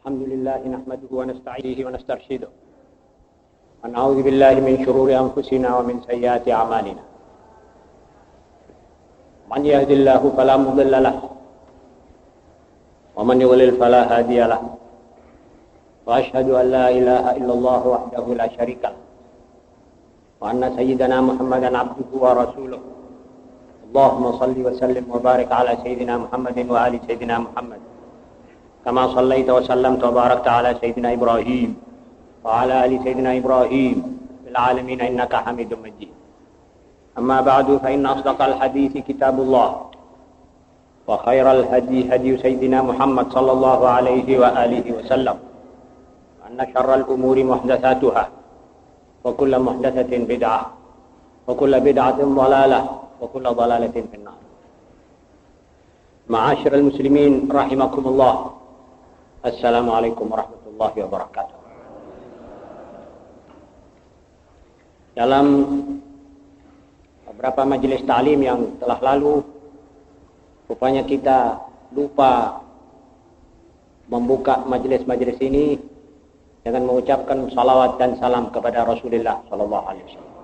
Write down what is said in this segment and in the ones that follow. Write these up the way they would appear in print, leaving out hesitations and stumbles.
الحمد لله نحمده ونستعينه ونسترشده ونعوذ بالله من شرور أنفسنا ومن سيئات أعمالنا من يهد الله فلا مضل له ومن يضلل فلا هادي له وأشهد أن لا إله إلا الله وحده لا شريك له وأن سيدنا محمدا عبده ورسوله اللهم صل وسلم وبارك على سيدنا محمد وآل سيدنا محمد كما صليت وسلمت وباركت على سيدنا إبراهيم وعلى آل سيدنا إبراهيم في العالمين إنك حميد مجيد. أما بعد فإن أصدق الحديث كتاب الله وخير الهدي هدي سيدنا محمد صلى الله عليه وآله وسلم وأن شر الأمور محدثاتها وكل محدثة بدعة وكل بدعة ضلالة وكل ضلالة في النار. معاشر المسلمين رحمكم الله. Assalamualaikum warahmatullahi wabarakatuh. Dalam beberapa majelis ta'lim yang telah lalu, rupanya kita lupa membuka majelis-majelis ini dengan mengucapkan salawat dan salam kepada Rasulullah sallallahu alaihi wasallam.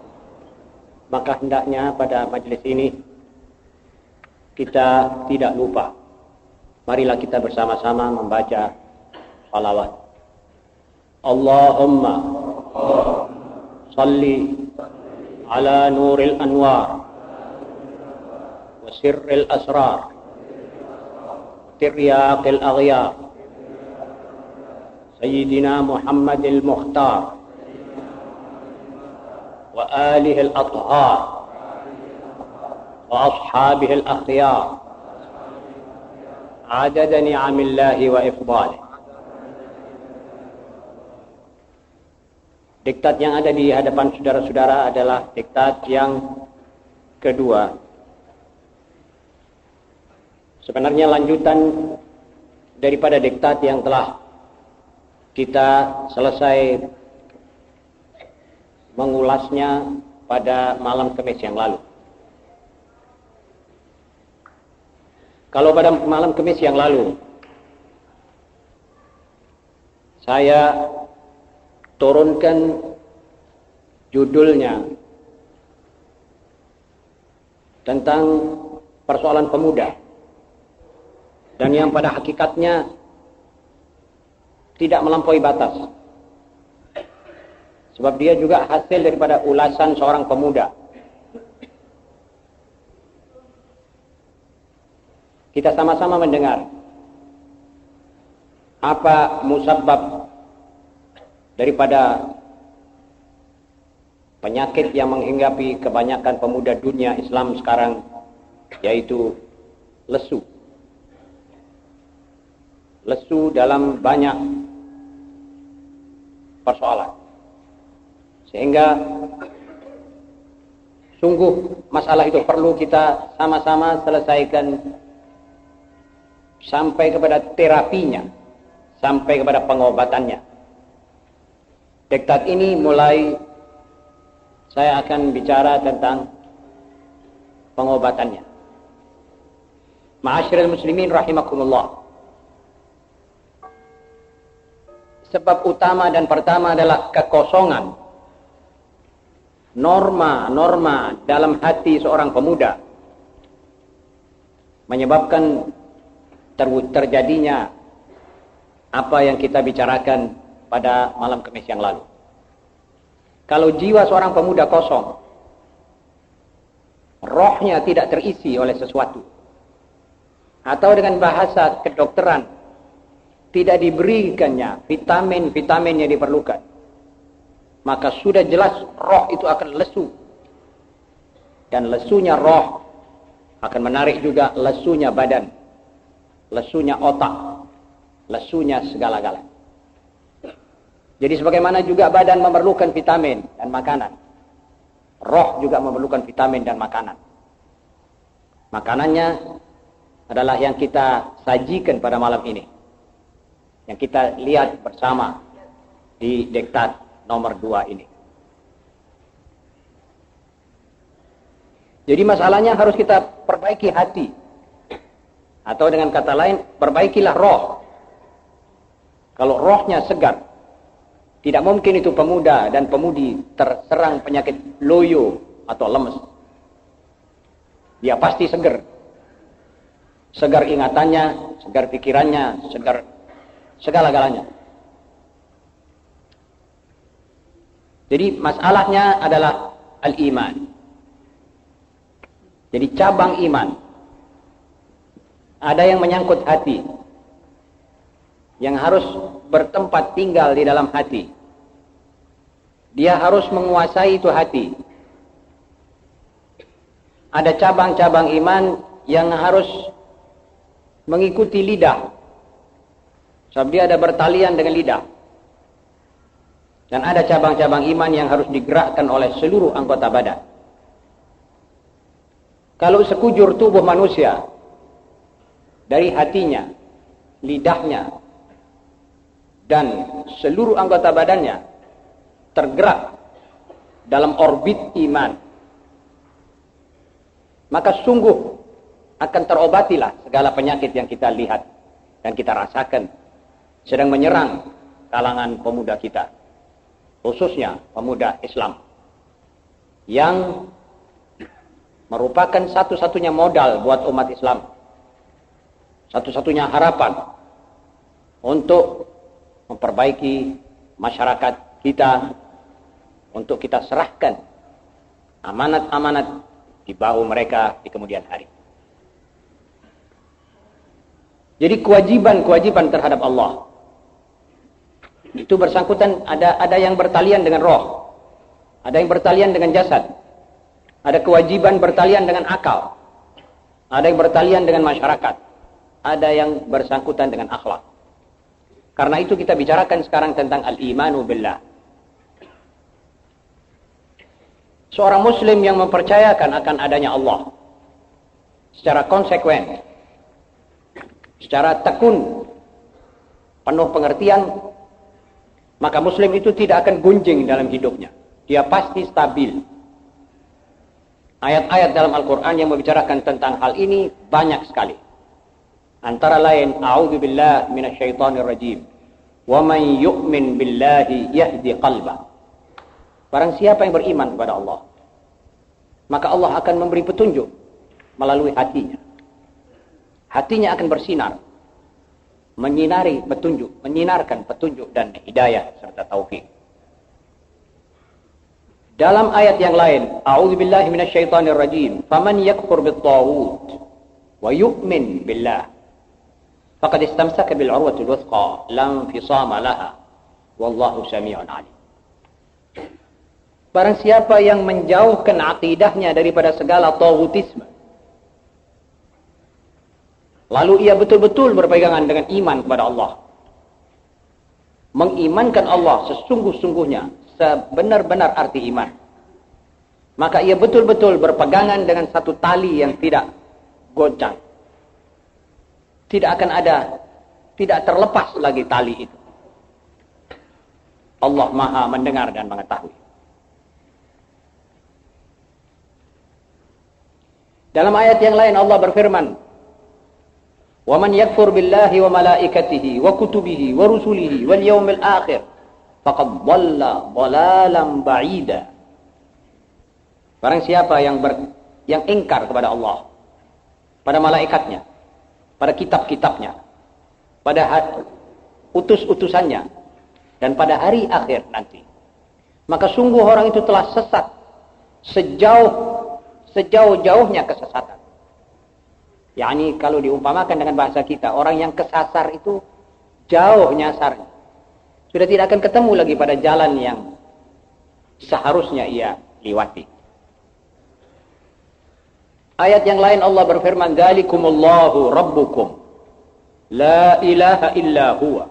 Maka hendaknya pada majelis ini kita tidak lupa. Marilah kita bersama-sama membaca salawat. Allahumma salli ala nuril anwar wa sirril asrar tiryaqil aghyar sayyidina Muhammadil Mukhtar wa alihil athhar wa ashabihil akhyar adada ni'amillahi wa ifdalih. Diktat yang ada di hadapan saudara-saudara adalah diktat yang kedua. Sebenarnya lanjutan daripada diktat yang telah kita selesai mengulasnya pada malam Kamis yang lalu. Kalau pada malam Kamis yang lalu saya turunkan judulnya tentang persoalan pemuda, dan yang pada hakikatnya tidak melampaui batas, sebab dia juga hasil daripada ulasan seorang pemuda. Kita sama-sama mendengar apa musabab daripada penyakit yang menghinggapi kebanyakan pemuda dunia Islam sekarang, yaitu lesu. Lesu dalam banyak persoalan. Sehingga sungguh masalah itu perlu kita sama-sama selesaikan sampai kepada terapinya, sampai kepada pengobatannya. Diktat ini mulai saya akan bicara tentang pengobatannya. Ma'asyiral muslimin rahimakumullah. Sebab utama dan pertama adalah kekosongan norma-norma dalam hati seorang pemuda, menyebabkan terjadinya apa yang kita bicarakan pada malam Kamis yang lalu. Kalau jiwa seorang pemuda kosong, rohnya tidak terisi oleh sesuatu, atau dengan bahasa kedokteran tidak diberikannya vitamin-vitamin yang diperlukan, maka sudah jelas roh itu akan lesu. Dan lesunya roh akan menarik juga lesunya badan, lesunya otak, lesunya segala-galanya. Jadi sebagaimana juga badan memerlukan vitamin dan makanan, roh juga memerlukan vitamin dan makanan. Makanannya adalah yang kita sajikan pada malam ini, yang kita lihat bersama di diktat nomor 2 ini. Jadi masalahnya harus kita perbaiki hati, atau dengan kata lain, perbaikilah roh. Kalau rohnya segar, tidak mungkin itu pemuda dan pemudi terserang penyakit loyo atau lemes. Dia pasti segar. Segar ingatannya, segar pikirannya, segar segala-galanya. Jadi masalahnya adalah al-iman. Jadi cabang iman. Ada yang menyangkut hati. Yang harus bertempat tinggal di dalam hati. Dia harus menguasai itu hati. Ada cabang-cabang iman yang harus mengikuti lidah. Sebab dia ada bertalian dengan lidah. Dan ada cabang-cabang iman yang harus digerakkan oleh seluruh anggota badan. Kalau sekujur tubuh manusia, dari hatinya, lidahnya, dan seluruh anggota badannya tergerak dalam orbit iman, maka sungguh akan terobatilah segala penyakit yang kita lihat dan kita rasakan sedang menyerang kalangan pemuda kita, khususnya pemuda Islam, yang merupakan satu-satunya modal buat umat Islam, satu-satunya harapan untuk memperbaiki masyarakat kita, untuk kita serahkan amanat-amanat di bahu mereka di kemudian hari. Jadi kewajiban-kewajiban terhadap Allah itu bersangkutan, ada yang bertalian dengan roh, ada yang bertalian dengan jasad, ada kewajiban bertalian dengan akal, ada yang bertalian dengan masyarakat, ada yang bersangkutan dengan akhlak. Karena itu kita bicarakan sekarang tentang al-imanu billah. Seorang muslim yang mempercayakan akan adanya Allah secara konsekuen, secara tekun, penuh pengertian, maka muslim itu tidak akan gunjing dalam hidupnya. Dia pasti stabil. Ayat-ayat dalam Al-Quran yang membicarakan tentang hal ini banyak sekali. Antara lain, a'udzubillah minasyaitonir rajim. Wa man yu'min billahi yahdi qalbah. Barang siapa yang beriman kepada Allah, maka Allah akan memberi petunjuk melalui hatinya. Hatinya akan bersinar, menyinari petunjuk, menyinarkan petunjuk dan hidayah serta taufik. Dalam ayat yang lain, a'udzubillahi minasyaitonir rajim, faman yakfur bit-taghut wa yu'min billah faqad istamsaka bil 'urwatil wuthqa la infisama laha wallahu samii'un 'alim. Barang siapa yang menjauhkan akidahnya daripada segala taghutisme, lalu ia betul-betul berpegangan dengan iman kepada Allah, mengimankan Allah sesungguh-sungguhnya, sebenar-benar arti iman, maka ia betul-betul berpegangan dengan satu tali yang tidak goncang. Tidak akan ada, tidak terlepas lagi tali itu. Allah Maha mendengar dan mengetahui. Dalam ayat yang lain Allah berfirman, "Wa man yakfur billahi wa malaikatihi wa kutubihi wa rusulihi wal yawmil akhir faqad dhalla dhalalan ba'ida." Barang siapa yang ingkar kepada Allah, pada malaikatnya, pada kitab-kitabnya, pada utus-utusannya, dan pada hari akhir nanti, maka sungguh orang itu telah sesat sejauh-jauhnya kesesatan. Yani kalau diumpamakan dengan bahasa kita, orang yang kesasar itu jauh nyasarnya. Sudah tidak akan ketemu lagi pada jalan yang seharusnya ia liwati. Ayat yang lain Allah berfirman, "Dzalikumullahu rabbukum la ilaha illa huwa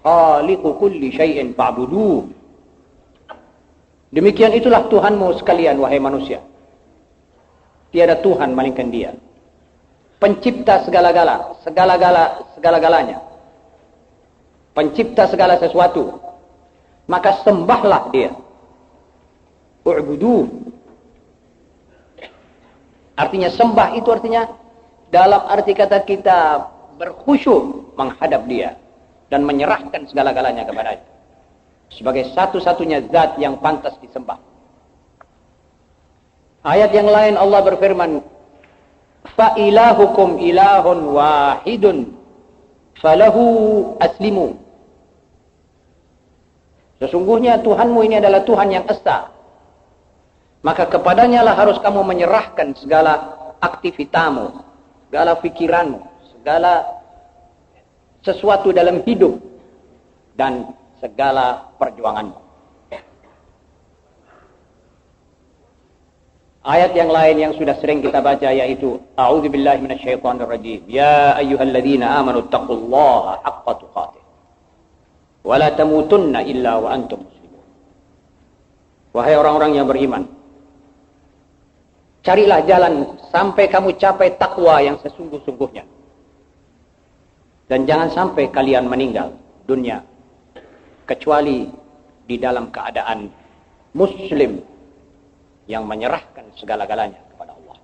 khaliqu kulli syai'in fa'buduh." Demikian itulah Tuhanmu sekalian wahai manusia. Tiada Tuhan melainkan Dia, pencipta segala-galanya, pencipta segala sesuatu. Maka sembahlah Dia. U'buduh. Artinya sembah itu artinya dalam arti kata kita berkhusyuk menghadap Dia, dan menyerahkan segala-galanya kepadanya sebagai satu-satunya zat yang pantas disembah. Ayat yang lain Allah berfirman, fa ilahukum ilahun wahidun falahu aslimu. Sesungguhnya Tuhanmu ini adalah Tuhan yang esa, maka kepadanya lah harus kamu menyerahkan segala aktivitamu, segala pikiranmu, segala sesuatu dalam hidup dan segala perjuanganmu. Ayat yang lain yang sudah sering kita baca yaitu a'udzubillahi minasyaitonirrajim, ya ayyuhalladzina amanu taqullaha haqqa tuqatih wa la tamutunna illa wa antum muslimun. Wahai orang-orang yang beriman, carilah jalan sampai kamu capai takwa yang sesungguh-sungguhnya. Dan jangan sampai kalian meninggal dunia kecuali di dalam keadaan muslim yang menyerahkan segala-galanya kepada Allah.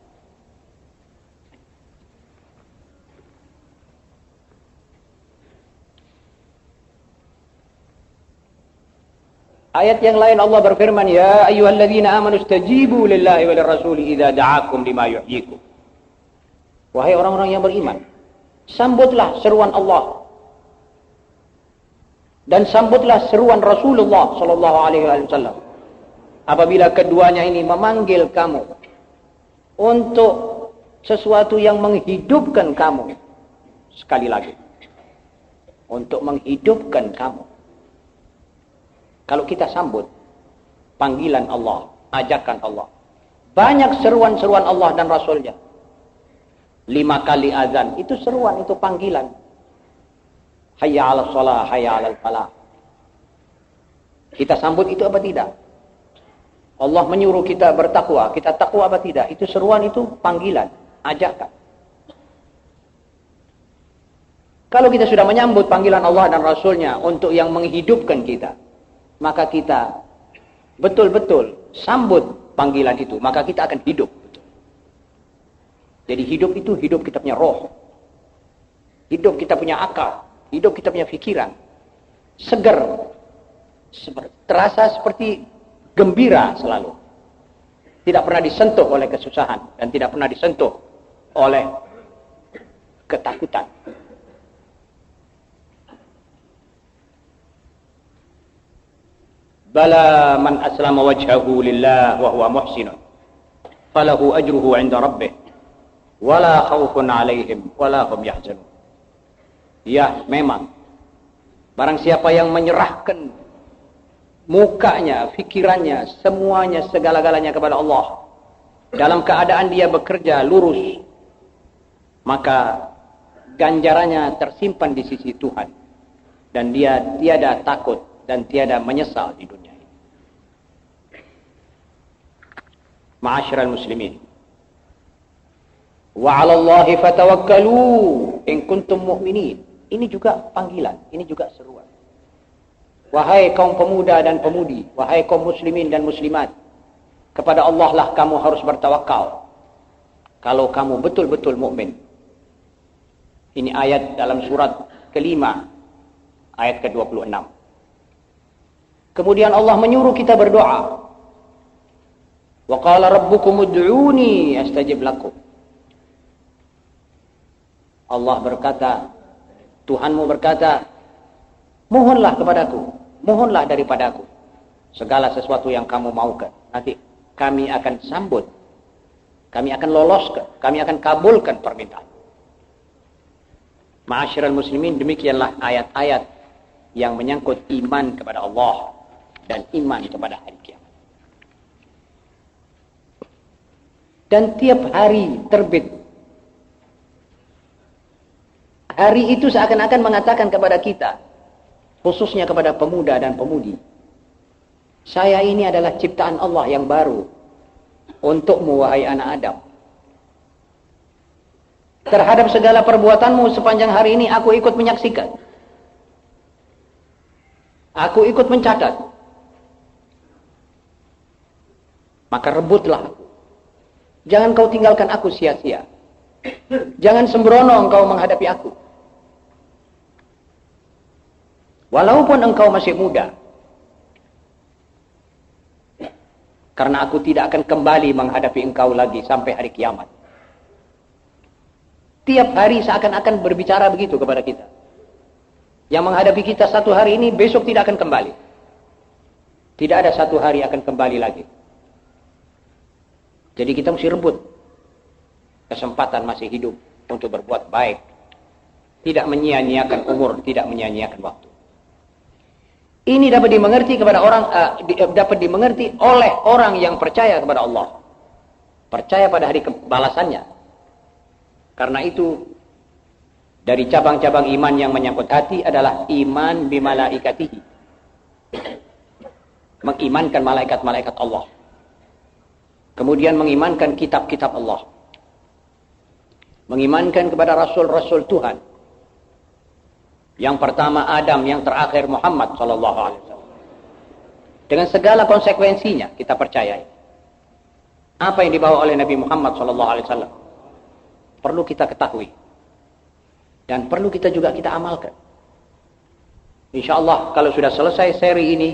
Ayat yang lain Allah berfirman, ya ayyuhalladzina amanu istajibu lillahi walir rasuli idza da'akum lima yuhyikum. Wahai orang-orang yang beriman, sambutlah seruan Allah dan sambutlah seruan Rasulullah sallallahu alaihi wasallam apabila keduanya ini memanggil kamu untuk sesuatu yang menghidupkan kamu. Sekali lagi, untuk menghidupkan kamu. Kalau kita sambut panggilan Allah, ajakan Allah, banyak seruan-seruan Allah dan Rasulnya. 5 kali azan, itu seruan, itu panggilan. Hayya 'alas shalah, hayya 'alal falah. Kita sambut itu apa tidak? Allah menyuruh kita bertakwa, kita takwa apa tidak? Itu seruan, itu panggilan, ajakan. Kalau kita sudah menyambut panggilan Allah dan Rasulnya untuk yang menghidupkan kita, maka kita betul-betul sambut panggilan itu, maka kita akan hidup. Jadi hidup itu hidup kita punya roh, hidup kita punya akal, hidup kita punya pikiran, segar, terasa seperti gembira selalu, tidak pernah disentuh oleh kesusahan dan tidak pernah disentuh oleh ketakutan. Bala man aslama wajhahu lillah wa huwa muhsinun falahu ajruhu 'inda rabbih wala khaufun 'alaihim wala hum yahzanun. Ya, memang barang siapa yang menyerahkan mukanya, pikirannya, semuanya, segala-galanya kepada Allah dalam keadaan dia bekerja lurus, maka ganjarannya tersimpan di sisi Tuhan dan dia tiada takut dan tiada menyesal di dunia ini. Ma'asyiral muslimin, wa 'alallahi fatawakkalu in kuntum mu'minin. Ini juga panggilan, ini juga seruan. Wahai kaum pemuda dan pemudi, wahai kaum muslimin dan muslimat, kepada Allah lah kamu harus bertawakal kalau kamu betul-betul mukmin. Ini ayat dalam surat kelima, ayat ke-26. Kemudian Allah menyuruh kita berdoa. Wa qala rabbukum ud'uni astajib lakum. Allah berkata, Tuhanmu berkata, mohonlah kepadaku, mohonlah daripadaku segala sesuatu yang kamu maukan. Nanti kami akan sambut, kami akan loloskan, kami akan kabulkan permintaan. Ma'asyiral muslimin, demikianlah ayat-ayat yang menyangkut iman kepada Allah dan iman kepada hari kiamat. Dan tiap hari terbit, hari itu seakan-akan mengatakan kepada kita, khususnya kepada pemuda dan pemudi, saya ini adalah ciptaan Allah yang baru untukmu, wahai anak Adam. Terhadap segala perbuatanmu sepanjang hari ini aku ikut menyaksikan, aku ikut mencatat. Maka rebutlah aku, jangan kau tinggalkan aku sia-sia, jangan sembrono engkau menghadapi aku. walaupun engkau masih muda, karena aku tidak akan kembali menghadapi engkau lagi sampai hari kiamat. Tiap hari seakan-akan berbicara begitu kepada kita. Yang menghadapi kita satu hari ini, besok tidak akan kembali. Tidak ada satu hari akan kembali lagi. Jadi kita mesti rebut kesempatan masih hidup untuk berbuat baik. Tidak menyia-nyiakan umur, tidak menyia-nyiakan waktu. Ini dapat dimengerti kepada orang, dapat dimengerti oleh orang yang percaya kepada Allah, percaya pada hari balasannya. Karena itu, dari cabang-cabang iman yang menyangkut hati adalah iman bimalaikatihi, mengimankan malaikat-malaikat Allah, kemudian mengimankan kitab-kitab Allah, mengimankan kepada rasul-rasul Tuhan. Yang pertama Adam, yang terakhir Muhammad sallallahu alaihi wasallam. Dengan segala konsekuensinya kita percayai. Apa yang dibawa oleh Nabi Muhammad sallallahu alaihi wasallam perlu kita ketahui dan perlu kita juga kita amalkan. Insyaallah kalau sudah selesai seri ini,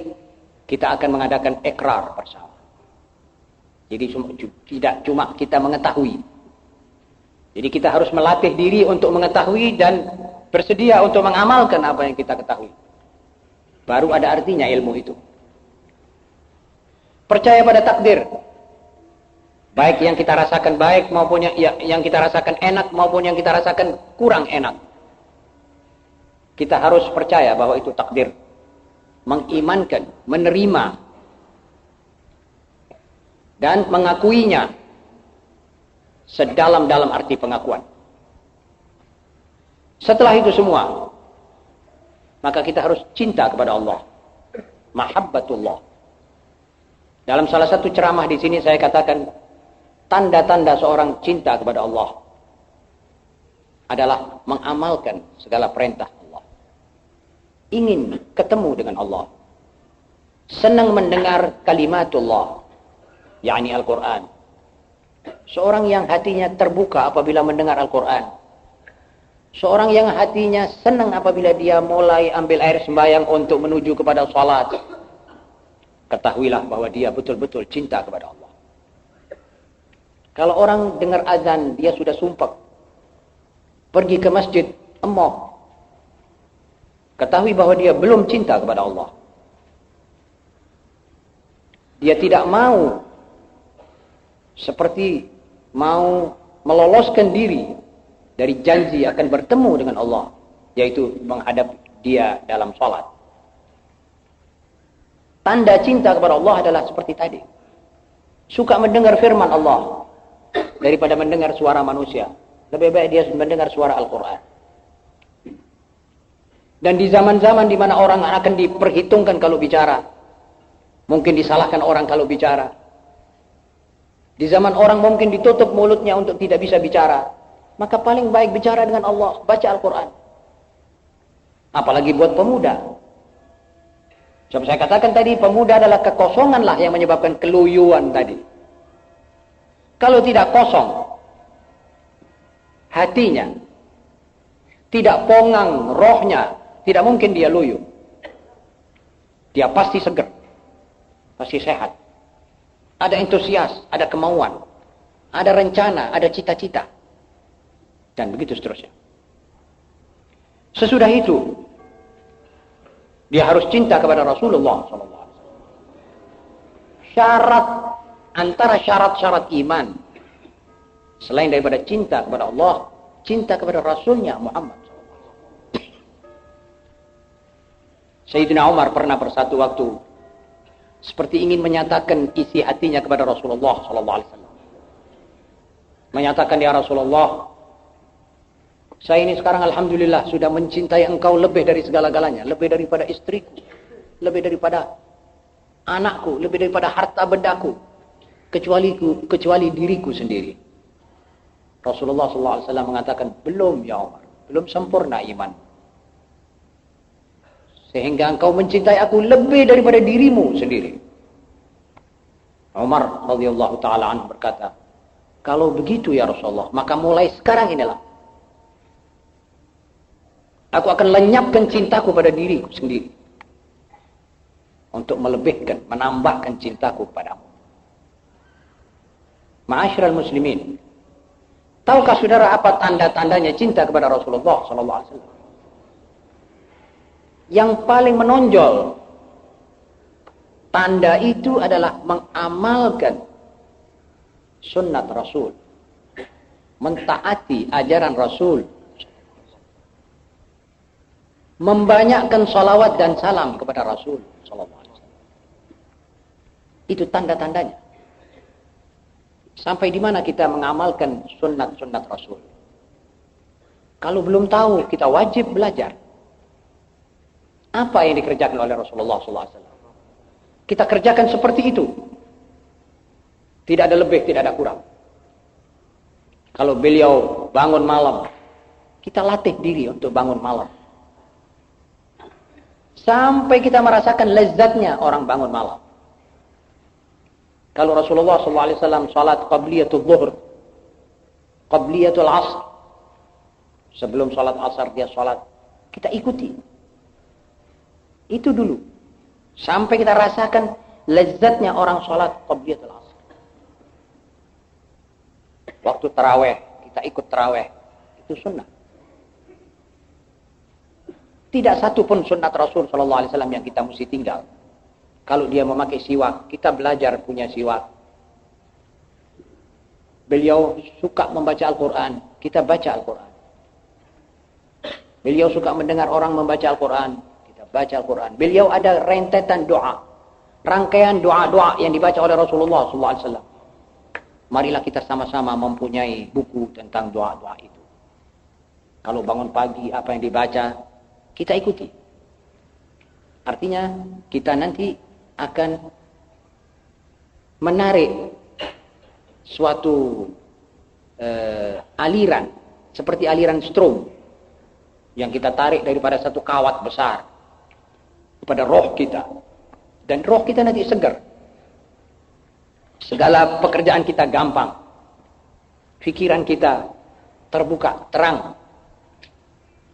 kita akan mengadakan ikrar bersama. Jadi tidak cuma kita mengetahui. Jadi kita harus melatih diri untuk mengetahui dan bersedia untuk mengamalkan apa yang kita ketahui. Baru ada artinya ilmu itu. Percaya pada takdir. Baik yang kita rasakan baik maupun yang kita rasakan enak maupun yang kita rasakan kurang enak. Kita harus percaya bahwa itu takdir. Mengimankan, menerima dan mengakuinya sedalam-dalam arti pengakuan. Setelah itu semua, maka kita harus cinta kepada Allah. Mahabbatullah. Dalam salah satu ceramah di sini saya katakan, tanda-tanda seorang cinta kepada Allah adalah mengamalkan segala perintah Allah. Ingin ketemu dengan Allah. Senang mendengar kalimatullah, yakni Al-Quran. Seorang yang hatinya terbuka apabila mendengar Al-Quran. Seorang yang hatinya senang apabila dia mulai ambil air sembahyang untuk menuju kepada salat. Ketahuilah bahwa dia betul-betul cinta kepada Allah. Kalau orang dengar azan, dia sudah sumpah. Pergi ke masjid, emoh. Ketahui bahwa dia belum cinta kepada Allah. Dia tidak mau seperti mau meloloskan diri dari janji akan bertemu dengan Allah, yaitu menghadap dia dalam salat. Tanda cinta kepada Allah adalah seperti tadi. Suka mendengar firman Allah daripada mendengar suara manusia. Lebih baik dia mendengar suara Al-Quran. Dan di zaman-zaman di mana orang akan diperhitungkan kalau bicara, mungkin disalahkan orang kalau bicara. Di zaman orang mungkin ditutup mulutnya untuk tidak bisa bicara, maka paling baik bicara dengan Allah, baca Al-Quran. Apalagi buat pemuda. Seperti saya katakan tadi, pemuda adalah kekosonganlah yang menyebabkan keluyuan tadi. Kalau tidak kosong hatinya, tidak pongang rohnya, tidak mungkin dia loyo. Dia pasti seger, pasti sehat. Ada entusias, ada kemauan, ada rencana, ada cita-cita. Dan begitu seterusnya. Sesudah itu, dia harus cinta kepada Rasulullah SAW. Syarat, antara syarat-syarat iman, selain daripada cinta kepada Allah, cinta kepada Rasulnya Muhammad SAW. Sayyidina Umar pernah bersatu waktu seperti ingin menyatakan isi hatinya kepada Rasulullah SAW. Menyatakan, ya Rasulullah, saya ini sekarang alhamdulillah sudah mencintai engkau lebih dari segala-galanya. Lebih daripada istriku, lebih daripada anakku, lebih daripada harta bendaku. Kecuali diriku sendiri. Rasulullah SAW mengatakan, belum ya Umar, belum sempurna iman. Sehingga engkau mencintai aku lebih daripada dirimu sendiri. Umar radhiyallahu ta'ala anhu berkata, kalau begitu ya Rasulullah, maka mulai sekarang inilah Aku akan lenyapkan cintaku pada diriku sendiri. Untuk melebihkan, menambahkan cintaku kepadamu. Ma'asyiral muslimin. Tahukah saudara apa tanda-tandanya cinta kepada Rasulullah SAW? Yang paling menonjol tanda itu adalah mengamalkan sunnat Rasul, mentaati ajaran Rasul, membanyakkan salawat dan salam kepada Rasul SAW. Itu tanda-tandanya. Sampai di mana kita mengamalkan sunnat-sunnat Rasul? Kalau belum tahu, kita wajib belajar. Apa yang dikerjakan oleh Rasulullah SAW? Kita kerjakan seperti itu. Tidak ada lebih, tidak ada kurang. Kalau beliau bangun malam, kita latih diri untuk bangun malam. Sampai kita merasakan lezatnya orang bangun malam. Kalau Rasulullah SAW salat qabliyatul zuhur, qabliyatul asr, sebelum salat asar dia salat, kita ikuti. Itu dulu. Sampai kita rasakan lezatnya orang salat qabliyatul asr. Waktu taraweh, kita ikut taraweh. Itu sunnah. Tidak satu pun sunnat Rasul SAW yang kita mesti tinggal. Kalau dia memakai siwak, kita belajar punya siwak. Beliau suka membaca Al-Quran, kita baca Al-Quran. Beliau suka mendengar orang membaca Al-Quran, kita baca Al-Quran. Beliau ada rentetan doa, rangkaian doa-doa yang dibaca oleh Rasulullah SAW. Marilah kita sama-sama mempunyai buku tentang doa-doa itu. Kalau bangun pagi, apa yang dibaca, kita ikuti. Artinya, kita nanti akan menarik suatu aliran, seperti aliran strom yang kita tarik daripada satu kawat besar kepada roh kita, dan roh kita nanti segar. Segala pekerjaan kita gampang, pikiran kita terbuka, terang.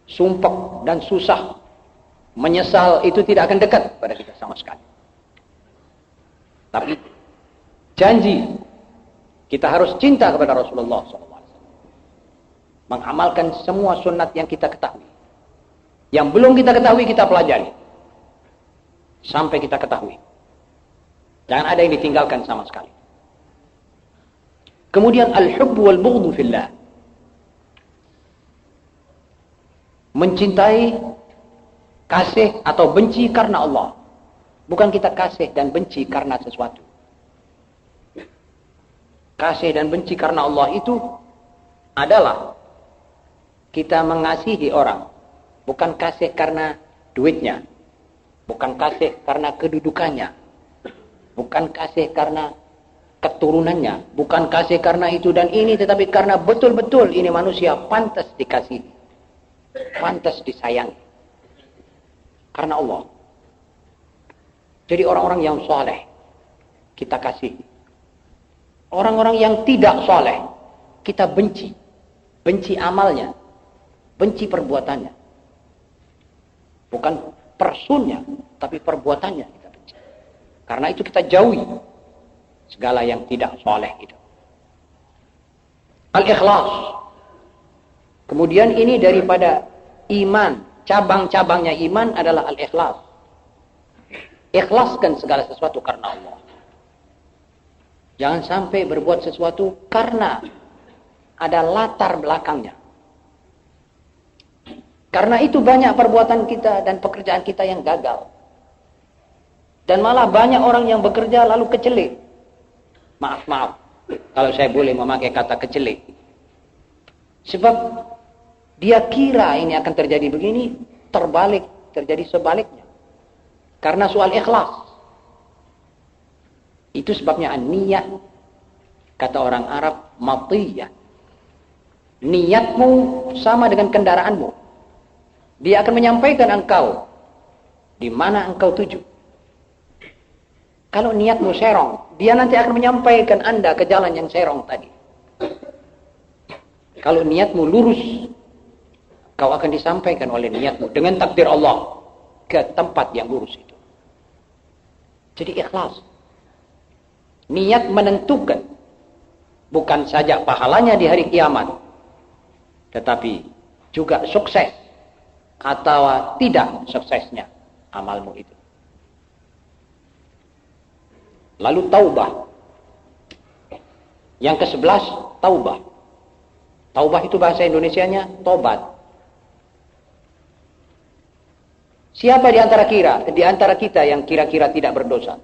Sumpek dan susah, menyesal itu tidak akan dekat pada kita sama sekali. Tapi janji kita harus cinta kepada Rasulullah SAW, mengamalkan semua sunnat yang kita ketahui. Yang belum kita ketahui, kita pelajari sampai kita ketahui. Jangan ada yang ditinggalkan sama sekali. Kemudian al-hubbu wal-bughdhu fillah. Mencintai, kasih atau benci karena Allah. Bukan kita kasih dan benci karena sesuatu. Kasih dan benci karena Allah itu adalah kita mengasihi orang. Bukan kasih karena duitnya. Bukan kasih karena kedudukannya. Bukan kasih karena keturunannya. Bukan kasih karena itu dan ini. Tetapi karena betul-betul ini manusia pantas dikasihi, pantas disayangi. Karena Allah. Jadi orang-orang yang soleh kita kasih. Orang-orang yang tidak soleh kita benci. Benci amalnya, benci perbuatannya. Bukan personnya, tapi perbuatannya kita benci. Karena itu kita jauhi segala yang tidak soleh itu. Al-ikhlas. Kemudian ini daripada iman. Cabang-cabangnya iman adalah al-ikhlas. Ikhlaskan segala sesuatu karena Allah. Jangan sampai berbuat sesuatu karena ada latar belakangnya. Karena itu banyak perbuatan kita dan pekerjaan kita yang gagal. Dan malah banyak orang yang bekerja lalu kecelik. Maaf, kalau saya boleh memakai kata kecelik. Sebab dia kira ini akan terjadi begini, terbalik, terjadi sebaliknya. Karena soal ikhlas. Itu sebabnya an-niyah, kata orang Arab, matiyah. Niatmu sama dengan kendaraanmu. Dia akan menyampaikan engkau di mana engkau tuju. Kalau niatmu serong, dia nanti akan menyampaikan Anda ke jalan yang serong tadi. Kalau niatmu lurus, kau akan disampaikan oleh niatmu dengan takdir Allah ke tempat yang lurus itu. Jadi ikhlas. Niat menentukan bukan saja pahalanya di hari kiamat, tetapi juga sukses atau tidak suksesnya amalmu itu. Lalu taubah. Yang ke-11, taubah. Taubah itu bahasa Indonesianya tobat. Siapa di antara kita yang kira-kira tidak berdosa?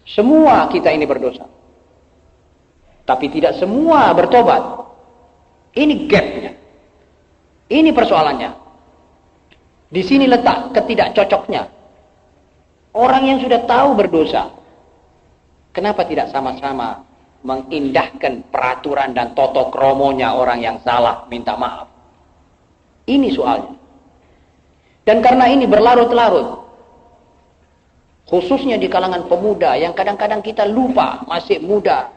Semua kita ini berdosa. Tapi tidak semua bertobat. Ini gapnya. Ini persoalannya. Di sini letak ketidakcocoknya. Orang yang sudah tahu berdosa, kenapa tidak sama-sama mengindahkan peraturan dan toto kromonya orang yang salah minta maaf? Ini soalnya. Dan karena ini berlarut-larut, khususnya di kalangan pemuda yang kadang-kadang kita lupa masih muda,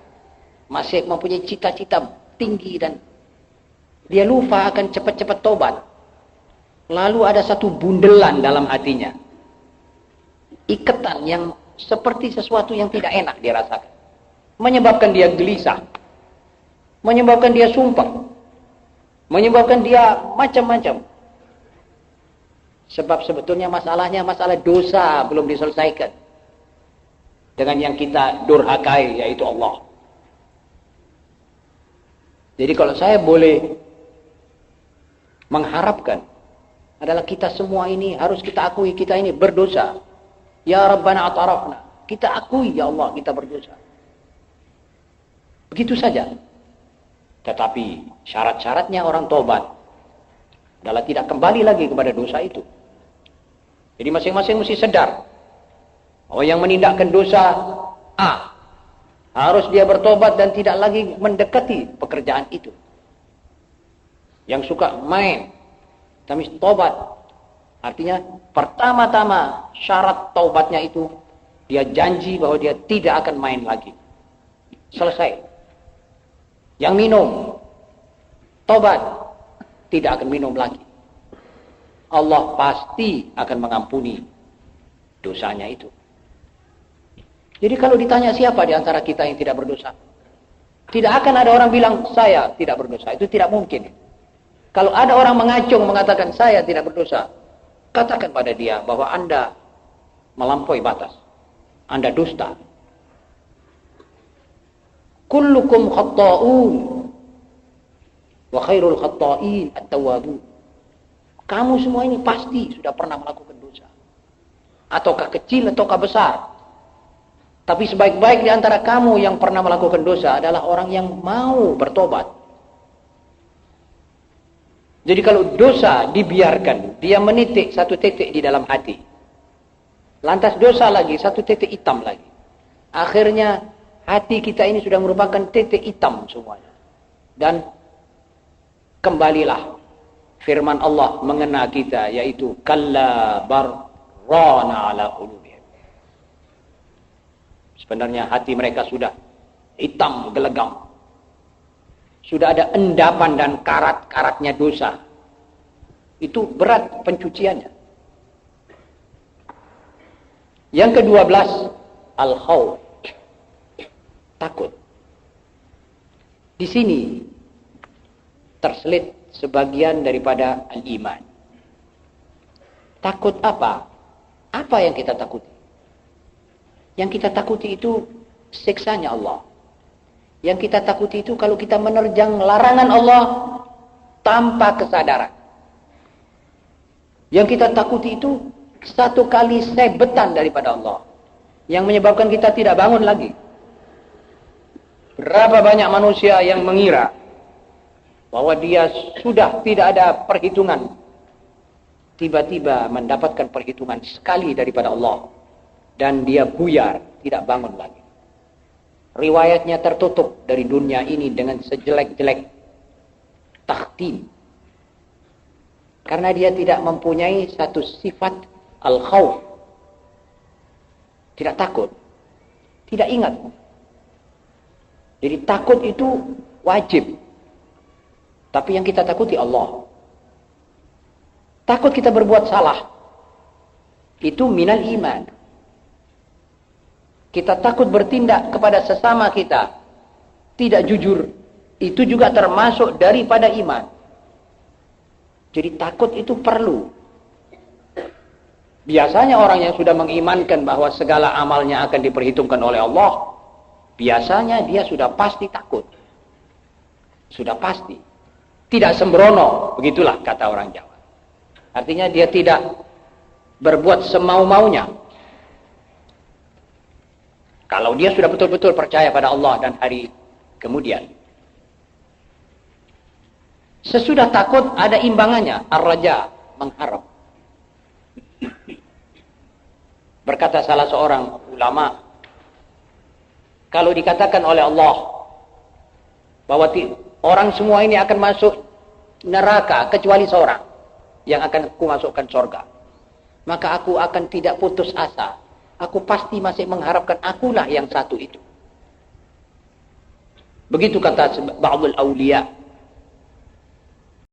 masih mempunyai cita-cita tinggi dan dia lupa akan cepat-cepat tobat. Lalu ada satu bundelan dalam hatinya, ikatan yang seperti sesuatu yang tidak enak dirasakan, menyebabkan dia gelisah, menyebabkan dia sumpah, menyebabkan dia macam-macam. Sebab sebetulnya masalahnya masalah dosa belum diselesaikan dengan yang kita durhakai, yaitu Allah. Jadi kalau saya boleh mengharapkan, adalah kita semua ini harus kita akui kita ini berdosa. Ya Rabbana atarafna, kita akui ya Allah kita berdosa. Begitu saja. Tetapi syarat-syaratnya orang tobat adalah tidak kembali lagi kepada dosa itu. Jadi masing-masing mesti sadar bahwa yang menindakkan dosa A harus dia bertobat dan tidak lagi mendekati pekerjaan itu. Yang suka main, tapi tobat. Artinya pertama-tama syarat taubatnya itu dia janji bahwa dia tidak akan main lagi. Selesai. Yang minum, tobat, tidak akan minum lagi. Allah pasti akan mengampuni dosanya itu. Jadi kalau ditanya siapa di antara kita yang tidak berdosa, tidak akan ada orang bilang saya tidak berdosa. Itu tidak mungkin. Kalau ada orang mengacung mengatakan saya tidak berdosa, katakan pada dia bahwa Anda melampaui batas. Anda dusta. Kullukum khatta'un wa khairul khatta'in at-tawwabun. Kamu semua ini pasti sudah pernah melakukan dosa. Ataukah kecil ataukah besar. Tapi sebaik-baik di antara kamu yang pernah melakukan dosa adalah orang yang mau bertobat. Jadi kalau dosa dibiarkan, dia menitik satu titik di dalam hati. Lantas dosa lagi, satu titik hitam lagi. Akhirnya hati kita ini sudah merupakan titik hitam semuanya. Dan kembalilah firman Allah mengena kita, yaitu kalla barrana ala qulubihim. Sebenarnya hati mereka sudah hitam gelegam. Sudah ada endapan dan karat-karatnya dosa. Itu berat pencuciannya. Yang ke-12, al-khawf. Takut. Di sini terselit sebagian daripada al-iman. Takut apa? Apa yang kita takuti? Yang kita takuti itu siksanya Allah. Yang kita takuti itu kalau kita menerjang larangan Allah tanpa kesadaran. Yang kita takuti itu satu kali sebetan daripada Allah yang menyebabkan kita tidak bangun lagi. Berapa banyak manusia yang mengira bahwa dia sudah tidak ada perhitungan, tiba-tiba mendapatkan perhitungan sekali daripada Allah dan dia buyar, tidak bangun lagi. Riwayatnya tertutup dari dunia ini dengan sejelek-jelek takhtim. Karena dia tidak mempunyai satu sifat al-khawf. Tidak takut. Tidak ingat. Jadi takut itu wajib. Tapi yang kita takuti Allah. Takut kita berbuat salah. Itu minal iman. Kita takut bertindak kepada sesama kita tidak jujur. Itu juga termasuk daripada iman. Jadi takut itu perlu. Biasanya orang yang sudah mengimankan bahwa segala amalnya akan diperhitungkan oleh Allah, biasanya dia sudah pasti takut. Sudah pasti. Tidak sembrono, begitulah kata orang Jawa. Artinya dia tidak berbuat semau-maunya. Kalau dia sudah betul-betul percaya pada Allah dan hari kemudian. Sesudah takut ada imbangannya, ar-raja, mengharap. Berkata salah seorang ulama, kalau dikatakan oleh Allah bahwa orang semua ini akan masuk neraka kecuali seorang yang akan aku masukkan surga, maka aku akan tidak putus asa. Aku pasti masih mengharapkan akulah yang satu itu. Begitu kata ba'dul awliya.